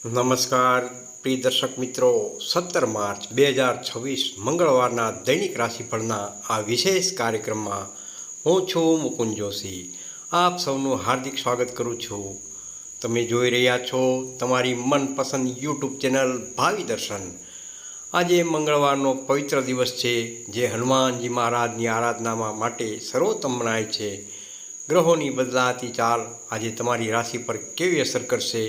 નમસ્કાર પ્રિય દર્શક મિત્રો, 17 માર્ચ 2026 મંગળવારના દૈનિક રાશિફળના આ વિશેષ કાર્યક્રમમાં હું છું મુકુંદ જોશી. આપ સૌનું હાર્દિક સ્વાગત કરું છું. તમે જોઈ રહ્યા છો તમારી મનપસંદ યુટ્યુબ ચેનલ ભાવિ દર્શન. આજે મંગળવારનો પવિત્ર દિવસ છે, જે હનુમાનજી મહારાજની આરાધનામાં માટે સર્વોત્તમ મનાય છે. ગ્રહોની બદલાતી ચાલ આજે તમારી રાશિ પર કેવી અસર કરશે,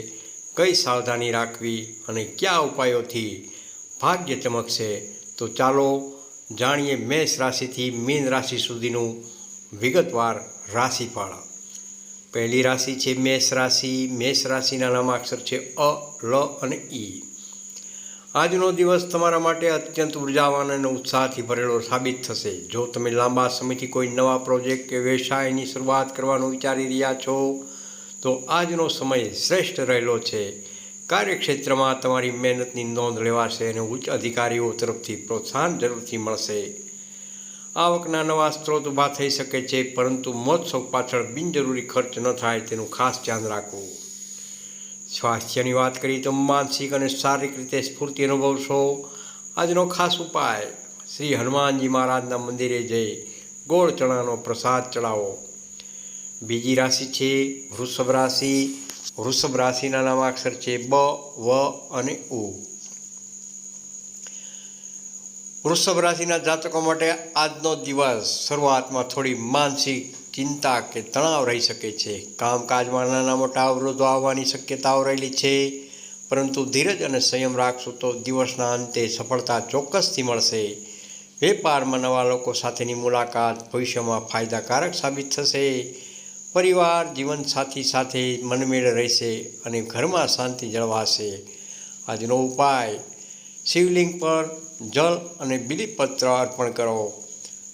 કઈ સાવધાની રાખવી અને કયા ઉપાયોથી ભાગ્ય ચમકશે, તો ચાલો જાણીએ મેષ રાશિથી મીન રાશિ સુધીનું વિગતવાર રાશિફળ. પહેલી રાશિ છે મેષ રાશિ. મેષ રાશિના નામાક્ષર છે અ, લ અને ઈ. આજનો દિવસ તમારા માટે અત્યંત ઉર્જાવાન અને ઉત્સાહથી ભરેલો સાબિત થશે. જો તમે લાંબા સમયથી કોઈ નવા પ્રોજેક્ટ કે વ્યવસાયની શરૂઆત કરવાનું વિચારી રહ્યા છો, તો આજનો સમય શ્રેષ્ઠ રહેલો છે. કાર્યક્ષેત્રમાં તમારી મહેનતની નોંધ લેવાશે અને ઉચ્ચ અધિકારીઓ તરફથી પ્રોત્સાહન જરૂરથી મળશે. આવકના નવા સ્ત્રોત ઊભા થઈ શકે છે, પરંતુ મહોત્સવ પાછળ બિનજરૂરી ખર્ચ ન થાય તેનું ખાસ ધ્યાન રાખવું. સ્વાસ્થ્યની વાત કરીએ તો માનસિક અને શારીરિક રીતે સ્ફૂર્તિ અનુભવશો. આજનો ખાસ ઉપાય: શ્રી હનુમાનજી મહારાજના મંદિરે જઈ ગોળ ચણાનો પ્રસાદ ચડાવો. બીજી રાશિ છે વૃષભ રાશિ. વૃષભ રાશિના નામાક્ષર છે બ, વ અને ઉ. વૃષભ રાશિના જાતકો માટે આજનો દિવસ શરૂઆતમાં થોડી માનસિક ચિંતા કે તણાવ રહી શકે છે. કામકાજમાં નાના મોટા અવરોધો આવવાની શક્યતાઓ રહેલી છે, પરંતુ ધીરજ અને સંયમ રાખશો તો દિવસના અંતે સફળતા ચોક્કસથી મળશે. વેપારમાં નવા લોકો સાથેની મુલાકાત ભવિષ્યમાં ફાયદાકારક સાબિત થશે. પરિવાર જીવનસાથી સાથે મનમેળ રહેશે અને ઘરમાં શાંતિ જળવાશે. આજનો ઉપાય: શિવલિંગ પર જળ અને બીલીપત્ર અર્પણ કરો.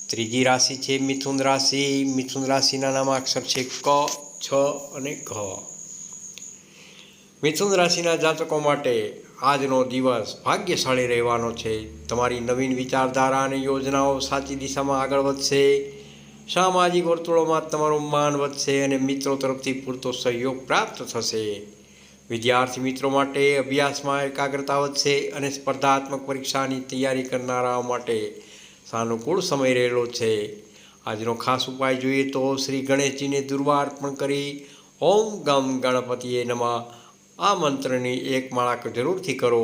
ત્રીજી રાશિ છે મિથુન રાશિ. મિથુન રાશિના નામાક્ષર છે ક, છ અને ઘ. મિથુન રાશિના જાતકો માટે આજનો દિવસ ભાગ્યશાળી રહેવાનો છે. તમારી નવીન વિચારધારા અને યોજનાઓ સાચી દિશામાં આગળ વધશે. સામાજિક વર્તુળોમાં તમારું માન વધશે અને મિત્રો તરફથી પૂરતો સહયોગ પ્રાપ્ત થશે. વિદ્યાર્થી મિત્રો માટે અભ્યાસમાં એકાગ્રતા વધશે અને સ્પર્ધાત્મક પરીક્ષાની તૈયારી કરનારાઓ માટે સાનુકૂળ સમય રહેલો છે. આજનો ખાસ ઉપાય જોઈએ તો શ્રી ગણેશજીને દુર્વા અર્પણ કરી ઓમ ગમ ગણપતિએ નમઃ આ મંત્રની એક માળા જરૂરથી કરો.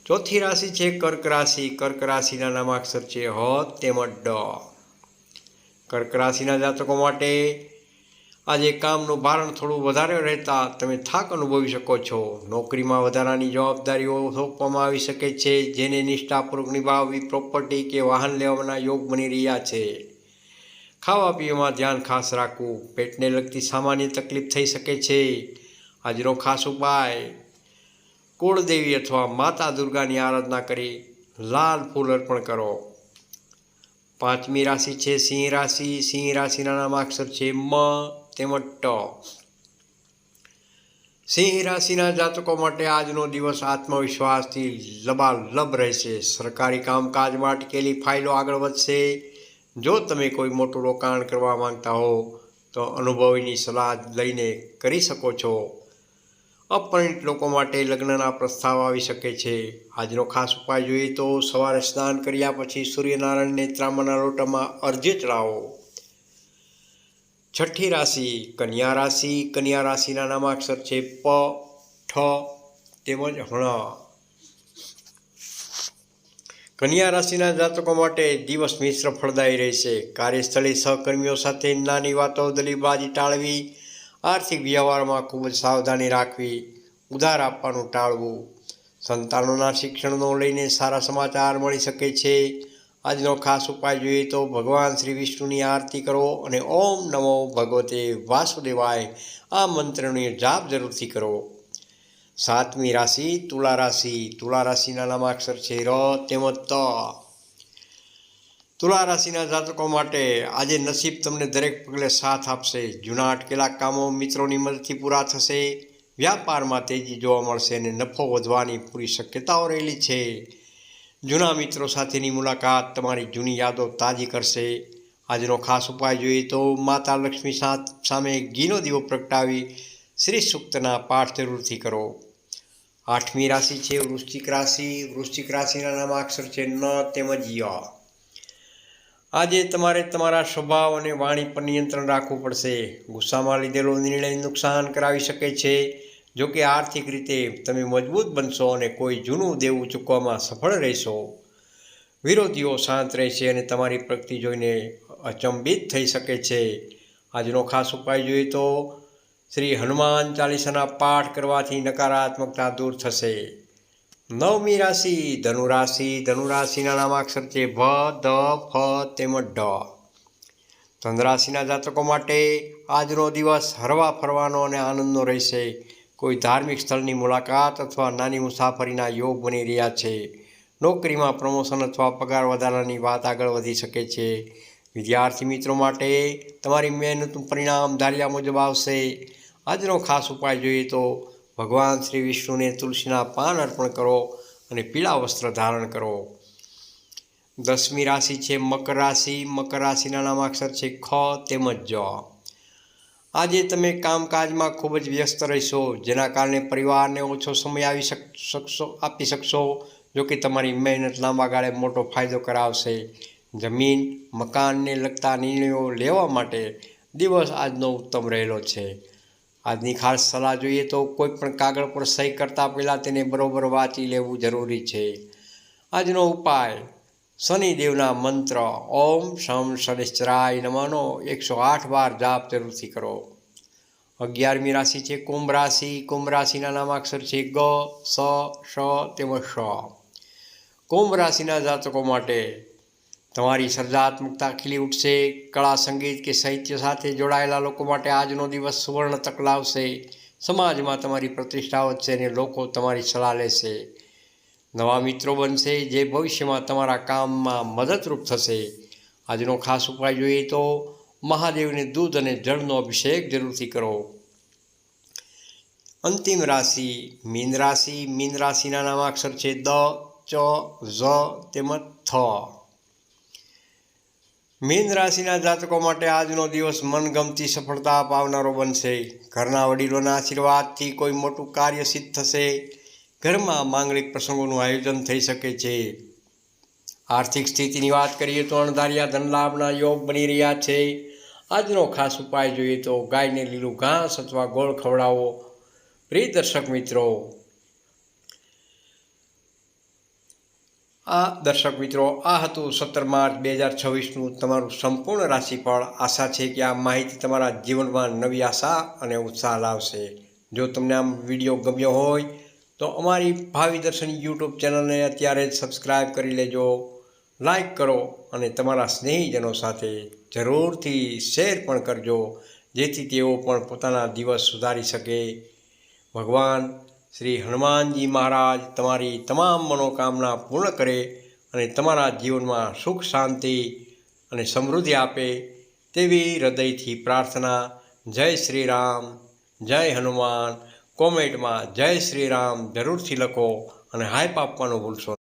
ચોથી રાશિ છે કર્ક રાશિ. કર્ક રાશિના નામાક્ષર છે હ તેમજ ડ. કર્ક રાશિના જાતકો માટે આજે કામનું ભારણ થોડું વધારે રહેતા તમે થાક અનુભવી શકો છો. નોકરીમાં વધારાની જવાબદારીઓ સોંપવામાં આવી શકે છે, જેને નિષ્ઠાપૂર્વક નિભાવવી. પ્રોપર્ટી કે વાહન લેવાના યોગ બની રહ્યા છે. ખાવા પીવામાં ધ્યાન ખાસ રાખવું. પેટને લગતી સામાન્ય તકલીફ થઈ શકે છે. આજનો ખાસ ઉપાય: કુળદેવી અથવા માતા દુર્ગાની આરાધના કરી લાલ ફૂલ અર્પણ કરો. પાંચમી રાશિ છે સિંહ રાશિ. સિંહ રાશિના નામાક્ષર છે મ તેમજ ટ. સિંહ રાશિના જાતકો માટે આજનો દિવસ આત્મવિશ્વાસથી લબાલબ રહેશે. સરકારી કામકાજમાં અટકેલી ફાઇલો આગળ વધશે. જો તમે કોઈ મોટું રોકાણ કરવા માંગતા હો તો અનુભવીની સલાહ લઈને કરી શકો છો. અપરિણિત લોકો માટે લગ્નના પ્રસ્તાવ આવી શકે છે. આજનો ખાસ ઉપાય જોઈએ તો સવારે સ્નાન કર્યા પછી સૂર્યનારાયણને ત્રાંબાના લોટામાં અર્ઘ્ય ચડાવો. છઠ્ઠી રાશિ કન્યા રાશિ. કન્યા રાશિના નામાક્ષર છે પ, ઠ તેમજ હણ. કન્યા રાશિના જાતકો માટે દિવસ મિશ્ર ફળદાયી રહેશે. કાર્યસ્થળે સહકર્મીઓ સાથે નાની વાતો દલીલબાજી ટાળવી. આર્થિક વ્યવહારમાં ખૂબ જ સાવધાની રાખવી. ઉધાર આપવાનું ટાળવું. સંતાનોના શિક્ષણનો લઈને સારા સમાચાર મળી શકે છે. આજનો ખાસ ઉપાય જોઈએ તો ભગવાન શ્રી વિષ્ણુની આરતી કરો અને ઓમ નમો ભગવતે વાસુદેવાય આ મંત્રનો જાપ જરૂરથી કરો. સાતમી રાશિ તુલા રાશિ. તુલા રાશિના નામાક્ષર છે ર તેમજ ત. તુલા રાશિના જાતકો માટે આજે નસીબ તમને દરેક પગલે સાથ આપશે. જૂના અટકેલા કામો મિત્રોની મદદથી પૂરા થશે. વ્યાપારમાં તેજી જોવા મળશે અને નફો વધવાની પૂરી શક્યતાઓ રહેલી છે. જૂના મિત્રો સાથેની મુલાકાત તમારી જૂની યાદો તાજી કરશે. આજનો ખાસ ઉપાય જોઈએ તો માતા લક્ષ્મી સામે ઘીનો દીવો પ્રગટાવી શ્રી સૂક્તના પાઠ જરૂરથી કરો. 8મી રાશિ છે વૃશ્ચિક રાશિ. વૃશ્ચિક રાશિના નામાક્ષર છે ન તેમજ ય. આજે તમારે તમારા સ્વભાવ અને વાણી પર નિયંત્રણ રાખવું પડશે. ગુસ્સામાં લીધેલો નિર્ણય નુકસાન કરાવી શકે છે. જો કે આર્થિક રીતે તમે મજબૂત બનશો અને કોઈ જૂનું દેવું ચૂકવવામાં સફળ રહેશો. વિરોધીઓ શાંત રહેશે અને તમારી પ્રગતિ જોઈને અચંબિત થઈ શકે છે. આજનો ખાસ ઉપાય જોઈએ તો શ્રી હનુમાન ચાલીસાના પાઠ કરવાથી નકારાત્મકતા દૂર થશે. 9મી રાશિ ધનુ રાશિ. ધનુ રાશિના નામાક્ષર છે ભ, ધ, ફ તેમજ ઢ. ધન રાશિના જાતકો માટે આજનો દિવસ હરવા ફરવાનો અને આનંદનો રહેશે. કોઈ ધાર્મિક સ્થળની મુલાકાત અથવા નાની મુસાફરીના યોગ બની રહ્યા છે. નોકરીમાં પ્રમોશન અથવા પગાર વધારાની વાત આગળ વધી શકે છે. વિદ્યાર્થી મિત્રો માટે તમારી મહેનતનું પરિણામ ધાર્યા મુજબ આવશે. આજનો ખાસ ઉપાય જોઈએ તો ભગવાન શ્રી વિષ્ણુને તુલસીના પાન અર્પણ કરો અને પીળા વસ્ત્ર ધારણ કરો. 10મી રાશિ છે મકર રાશિ. મકર રાશિના નામાક્ષર છે ખ તેમજ જ. આજે તમે કામકાજમાં ખૂબ જ વ્યસ્ત રહેશો, જેના કારણે પરિવારને ઓછો સમય આપી શકશો. જો કે તમારી મહેનત લાંબા ગાળે મોટો ફાયદો કરાવશે. જમીન મકાનને લગતા નિર્ણયો લેવા માટે દિવસ આજનો ઉત્તમ રહેલો છે. આજની ખાસ સલાહ જોઈએ તો કોઈ પણ કાગળ પર સહી કરતાં પહેલાં તેને બરોબર વાંચી લેવું જરૂરી છે. આજનો ઉપાય શનિદેવના મંત્ર ઓમ શમ શનિશ્ચરાય નમઃનો 108 વાર જાપ જરૂરથી કરો. 11મી રાશિ છે કુંભ રાશિ. કુંભ રાશિના નામાક્ષર છે ગ, સ, શ તેમજ શ. કુંભ રાશિના જાતકો માટે તમારી સર્જનાત્મકતા ખીલી ઉઠશે. કળા, સંગીત કે સાહિત્ય સાથે જોડાયેલા લોકો માટે આજનો દિવસ સુવર્ણ તક લાવશે. સમાજમાં તમારી પ્રતિષ્ઠા વધશે અને લોકો તમારી સલાહ લેશે. નવા મિત્રો બનશે જે ભવિષ્યમાં તમારા કામમાં મદદરૂપ થશે. આજનો ખાસ ઉપાય જોઈએ તો મહાદેવને દૂધ અને જળનો અભિષેક જરૂરથી કરો. અંતિમ રાશિ મીન રાશિ. મીન રાશિના નામાક્ષર છે દ, ચ, ઝ તેમજ થ. મીન રાશિના જાતકો માટે આજનો દિવસ મનગમતી સફળતા અપાવનારો બનશે. ઘરના વડીલોના આશીર્વાદથી કોઈ મોટું કાર્ય સિદ્ધ થશે. ઘરમાં માંગલિક પ્રસંગોનું આયોજન થઈ શકે છે. આર્થિક સ્થિતિની વાત કરીએ તો અણધાર્યા ધનલાભના યોગ બની રહ્યા છે. આજનો ખાસ ઉપાય જોઈએ તો ગાયને લીલું ઘાસ અથવા ગોળ ખવડાવો. પ્રિય દર્શક મિત્રો, આ હતું 17 માર્ચ 2026નું તમારું સંપૂર્ણ રાશિફળ. આશા છે કે આ માહિતી તમારા જીવનમાં નવી આશા અને ઉત્સાહ લાવશે. જો તમને આ વિડીયો ગમ્યો હોય તો અમારી ભાવિ દર્શન યુટ્યુબ ચેનલને અત્યારે જ સબસ્ક્રાઈબ કરી લેજો, લાઈક કરો અને તમારા સ્નેહીજનો સાથે જરૂરથી શેર પણ કરજો, જેથી તેઓ પણ પોતાના દિવસ સુધારી શકે. ભગવાન શ્રી હનુમાનજી મહારાજ તમારી તમામ મનોકામના પૂર્ણ કરે અને તમારા જીવનમાં સુખ, શાંતિ અને સમૃદ્ધિ આપે તેવી હૃદયથી પ્રાર્થના. જય શ્રી રામ, જય હનુમાન. કોમેન્ટમાં જય શ્રી રામ જરૂરથી લખો અને હાઈપ આપવાનું ભૂલશો.